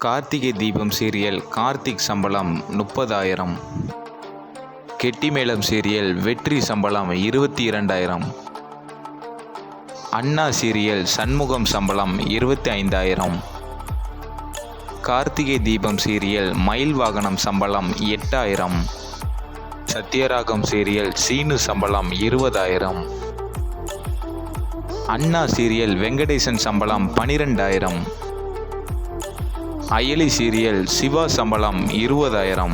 Karthigai Deepam serial Karthik சம்பளம் 30,000. கெட்டிமேளம் serial வெற்றி சம்பளம் 22,000. அண்ணா சீரியல் சண்முகம் சம்பளம் 25,000. கார்த்திகை தீபம் சீரியல் மயில் வாகனம் சம்பளம் 8,000. சத்யராகம் சீரியல் சீனு சம்பளம் 20,000. அண்ணா சீரியல் வெங்கடேசன் சம்பளம் 12,000. அயலி சீரியல் சிவா சம்பளம் 20,000.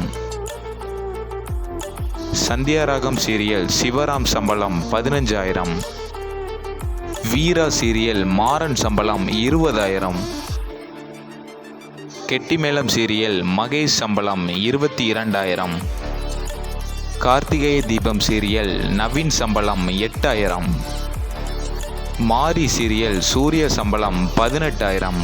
சந்தியாராகம் சீரியல் சிவராம் சம்பளம் 15,000. வீரா சீரியல் மாறன் சம்பளம் 20,000. கெட்டிமேளம் சீரியல் மகேஷ் சம்பளம் 22,000. கார்த்திகை தீபம் சீரியல் நவீன் சம்பளம் 8,000. மாரி சீரியல் சூர்யா சம்பளம் 18,000.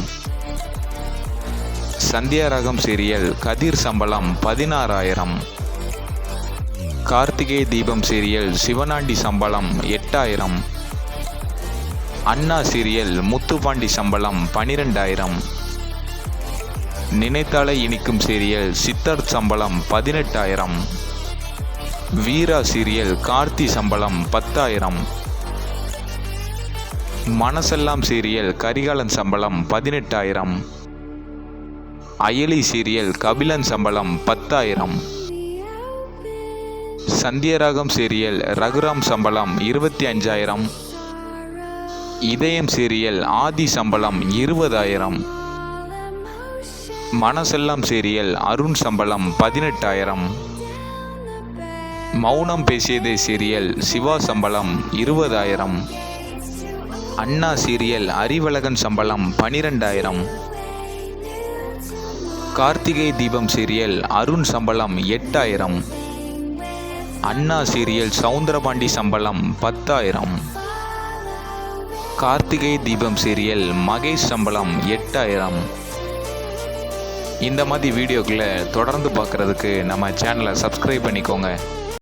சந்தியாராகம் சீரியல் கதிர் சம்பளம் 16,000. கார்த்திகை தீபம் சீரியல் சிவனாண்டி சம்பளம் 8,000. அண்ணா சீரியல் முத்துப்பாண்டி சம்பளம் 12,000. நினைத்தாலே இனிக்கும் சீரியல் சித்தார்த் சம்பளம் 18,000. வீரா சீரியல் கார்த்தி சம்பளம் 10,000. மனசெல்லாம் சீரியல் கரிகாலன் சம்பளம் 18,000. அயலி சீரியல் கபிலன் சம்பளம் 10,000. சந்தியராகம் சீரியல் ரகுராம் சம்பளம் 25,000. இதயம் சீரியல் ஆதி சம்பளம் 20,000. மனசெல்லாம் சீரியல் அருண் சம்பளம் 18,000. மௌனம் பேசியதே சீரியல் சிவா சம்பளம் 20,000. அண்ணா சீரியல் அறிவழகன் சம்பளம் 12,000. கார்த்திகை தீபம் சீரியல் அருண் சம்பளம் 8,000. அண்ணா சீரியல் சவுந்தரபாண்டி சம்பளம் 10,000. கார்த்திகை தீபம் சீரியல் மகேஷ் சம்பளம் 8,000. இந்த மாதிரி வீடியோக்களை தொடர்ந்து பார்க்குறதுக்கு நம்ம சேனலை சப்ஸ்கிரைப் பண்ணிக்கோங்க.